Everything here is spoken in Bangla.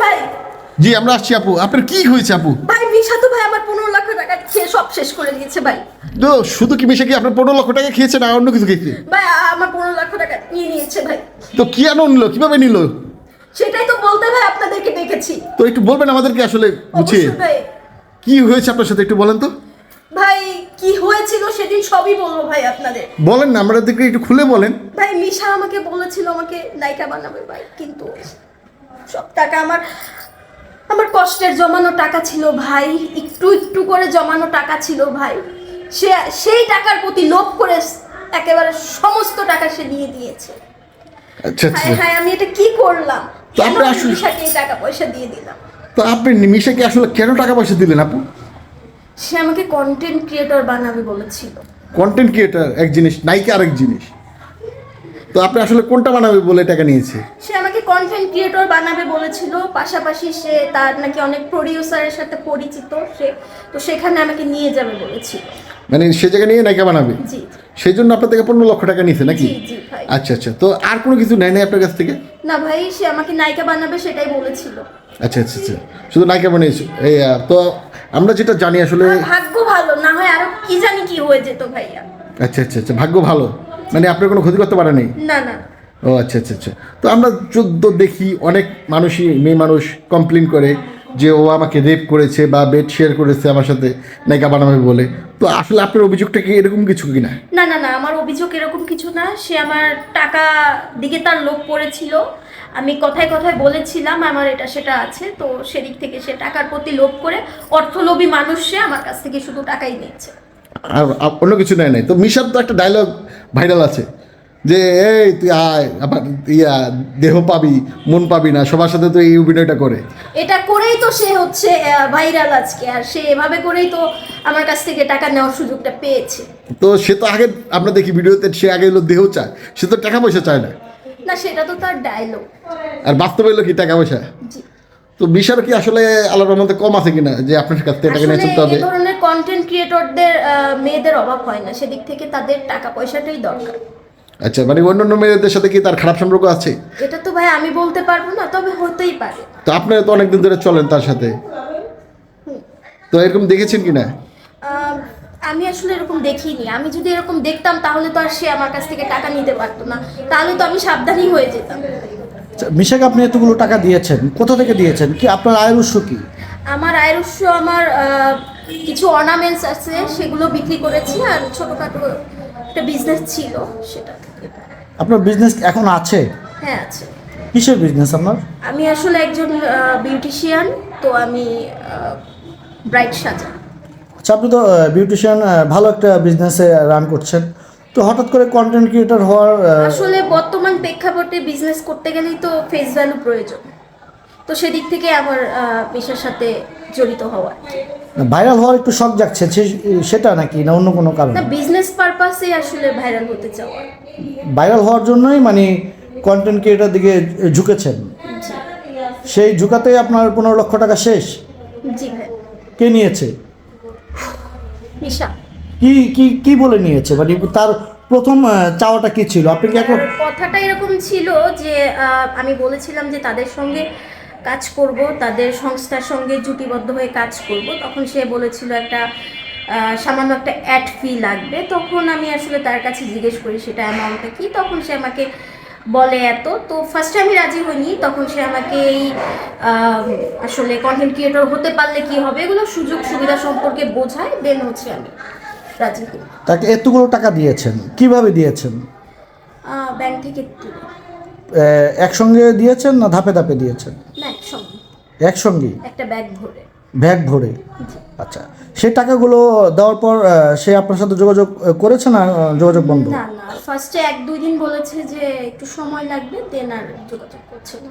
ভাই? জি আমরা আসছি আপু। আপনার কি হয়েছে আপু? ভাই মিশা তো ভাই আমার 15 লাখ টাকা খেয়ে সব শেষ করে দিয়েছে ভাই। তো শুধু কি মিশা কি আপনার 15 লক্ষ টাকা খেয়েছে না অন্য কিছু খেয়েছে? ভাই আমার 15 লাখ টাকা নিয়ে নিয়েছে ভাই। তো কি আনো নিল, কিভাবে নিল? সেটাই তো বলতে ভাই আপনাদেরকে ডেকেছি। তো একটু বলবেন আমাদেরকে আসলে বুঝিয়ে অবশ্যই ভাই। কি হয়েছে আপনার সাথে একটু বলেন তো। ভাই কি হয়েছিল সেদিন সবই বলবো ভাই আপনাদের। বলেন না, আমাদেরকে একটু খুলে বলেন। ভাই মিশা আমাকে বলেছিল আমাকে নায়িকা বানাবে ভাই, কিন্তু সব টাকা আমার কষ্টের জমানো টাকা ছিল ভাই, একটু একটু করে জমানো টাকা ছিল ভাই। সেই টাকার প্রতি লোভ করে একেবারে সমস্ত টাকা সে নিয়ে দিয়েছে। আচ্ছা আচ্ছা। হ্যাঁ হ্যাঁ, আমি এটা কি করলাম? তো আপনি আসলে মিশাকে এই টাকা পয়সা দিয়ে দিলাম। তো আপনি মিশাকে আসলে কেন টাকা পয়সা দিলেন আপু? সে আমাকে কন্টেন্ট ক্রিয়েটর বানাবে বলেছিল। কন্টেন্ট ক্রিয়েটার এক জিনিস, নায়িকা আরেক জিনিস। তো আপনি আসলে কোনটা বানাবে বলে টাকা নিয়েছে? সে আমাকে কন্টেন্ট ক্রিয়েটর বানাবে বলেছিল, পাশাপাশি সে তার নাকি অনেক প্রোডিউসারের সাথে পরিচিত সে, তো সেখানে আমাকে নিয়ে যাবে বলেছিল। মানে সে জায়গায় নিয়ে নায়িকা বানাবে? জি সেই জন্য আপনার থেকে 15 লক্ষ টাকা নিয়েছে নাকি? জি জি ভাই। আচ্ছা আচ্ছা। তো আর কোনো কিছু নেয় নাই আপনার কাছ থেকে? না ভাই, সে আমাকে নায়িকা বানাবে সেটাই বলেছিল। আচ্ছা আচ্ছা আচ্ছা, শুধু নায়িকা বানিয়েছে এই তো আমরা যেটা জানি আসলে। আমার ভাগ্য ভালো, না হয় আরো কি জানি কি হয়ে যেত ভাইয়া। আচ্ছা আচ্ছা আচ্ছা, ভাগ্য ভালো মানে আপনার কোনো ক্ষতি করতে পারে নাই? না না। ও আচ্ছা আচ্ছা আচ্ছা। তো আমরা যদ্দ দেখি অনেক মানুষই, মেয়ে মানুষ কমপ্লেন করে যে ও আমাকে রেপ করেছে বা বেড শেয়ার করেছে আমার সাথে নায়িকা বানাবে বলে। তো আসলে আপনার অভিযোগটা কি এরকম কিছু কিনা? না না না, আমার অভিযোগ এরকম কিছু না। সে আমার টাকা দিকে তার লোভ পড়েছিল। আমি কথায় কথায় বলেছিলাম আমার এটা সেটা আছে, তো সেদিক থেকে সে টাকার প্রতি লোভ করে, অর্থলোভী মানুষ সে, আমার কাছ থেকে শুধু টাকাই নিচ্ছে। আর অন্য কিছু নেয় নাই তো? মিশার তো একটা ডায়লগ ভাইরাল আছে যে এই তুই আয় আবার দেহ পাবি মন পাবি না, সবার সাথে তো এই অভিনয়টা করে। এটা করেই তো সে হচ্ছে ভাইরাল আজকে, আর সে এভাবে করেই তো আমার কাছ থেকে টাকা নেওয়ার সুযোগটা পেয়েছে। তো সে তো আগে আমরা দেখি ভিডিওতে সে আগে এলো দেহ চায়, সে তো টাকা পয়সা চায় না। না, সেটা তো তার ডায়লগ। আর বাস্তবে এলো কি টাকা পয়সা? জি। তো মিশার কি আসলে আল্লাহর মধ্যে কম আছে কিনা যে আপনার কাছ থেকে টাকা নিয়ে আসলে চলতে হবে? এই ধরনের কন্টেন্ট ক্রিয়েটরদের মেয়েদের অভাব হয় না, সেদিক থেকে তাদের টাকা পয়সাটাই দরকার। আচ্ছা, মানে অন্য অন্য মেয়েদের সাথে কি তার খারাপ সম্পর্ক আছে? এটা তো ভাই আমি বলতে পারবো না, তবে হতেই পারে। তো আপনারা তো অনেকদিন ধরে চলেন তার সাথে, তো এরকম দেখেছেন কিনা? আমি আসলে এরকম দেখিনি। আমি যদি এরকম দেখতাম তাহলে তো আর সে আমার কাছ থেকে টাকা নিতে পারতো না, তাহলে তো আমি সাবধানী হয়ে যেতাম। আচ্ছা, মিশাকে আপনি এতগুলো টাকা দিয়েছেন, কোথা থেকে দিয়েছেন? কি আপনার আয়ের উৎস কি? আমার আয়ের উৎস আমার কিছু অর্নামেন্টস আছে, সেগুলো বিক্রি করেছি, আর ছোটোখাটো একটা বিজনেস ছিল সেটা থেকে। আপনার বিজনেস এখন আছে? হ্যাঁ আছে। কিসের বিজনেস আপনার? আমি আসলে একজন বিউটিশিয়ান, তো আমি ব্রাইড সাজাই। আচ্ছা, আপনি তো বিউটিশিয়ান, ভালো একটা বিজনেসে রান করছেন, তো হঠাৎ করে কন্টেন্ট ক্রিয়েটর হওয়ার আসলে বর্তমান প্রেক্ষাপটে বিজনেস করতে গেলেই তো ফেস ভ্যালু প্রয়োজন, তো সেদিক থেকে আমার পেশার সাথে জড়িত হওয়া। ভাইরাল হওয়ার একটু শখ জাগছে, সেটা নাকি না অন্য কোনো কারণ? না, বিজনেস পারপাসে আসলে ভাইরাল হতে চাওয়া। ভাইরাল হওয়ার জন্যই মানে কন্টেন্ট ক্রিয়েটর দিকে ঝুঁকেছেন। জি সেই ঝুঁকাতেই আপনার 15 লক্ষ টাকা শেষ। জি ভাই। কে নিয়েছে? নিশা। কি কি কি বলে নিয়েছে? মানে তার প্রথম চাওয়াটা কি ছিল? আপনি কি এখন কথাটা এরকম ছিল যে আমি বলেছিলাম যে তাদের সঙ্গে কাজ করব, তাদের সংস্থার সঙ্গে জুটিবদ্ধ হয়ে কাজ করব, তখন সে বলেছিল একটা সামান্য একটা অ্যাড ফি লাগবে। তখন আমি আসলে তার কাছে জিজ্ঞেস করি সেটা অ্যামাউন্টটা কি, তখন সে আমাকে বলে এত। তো ফার্স্টে আমি রাজি হইনি, তখন সে আমাকে এই আসলে কন্টেন্ট ক্রিয়েটর হতে পারলে কি হবে এগুলো সুযোগ সুবিধা সম্পর্কে বোঝায়, দেন হচ্ছে আমি রাজি হই। তাকে এতগুলো টাকা দিয়েছেন, কিভাবে দিয়েছেন? ব্যাংক থেকে তুলে। একসঙ্গে দিয়েছেন না ধাপে ধাপে দিয়েছেন? না, একসঙ্গে একসঙ্গেই, একটা ব্যাগ ভরে। ব্যাগ ভরে? আচ্ছা, সেই টাকাগুলো দেওয়ার পর সে আপনার সাথে যোগাযোগ করেছে না যোগাযোগ বন্ধ? না না, ফার্স্টে 1-2 দিন বলেছে যে একটু সময় লাগবে, দেন আর যোগাযোগ করছে না।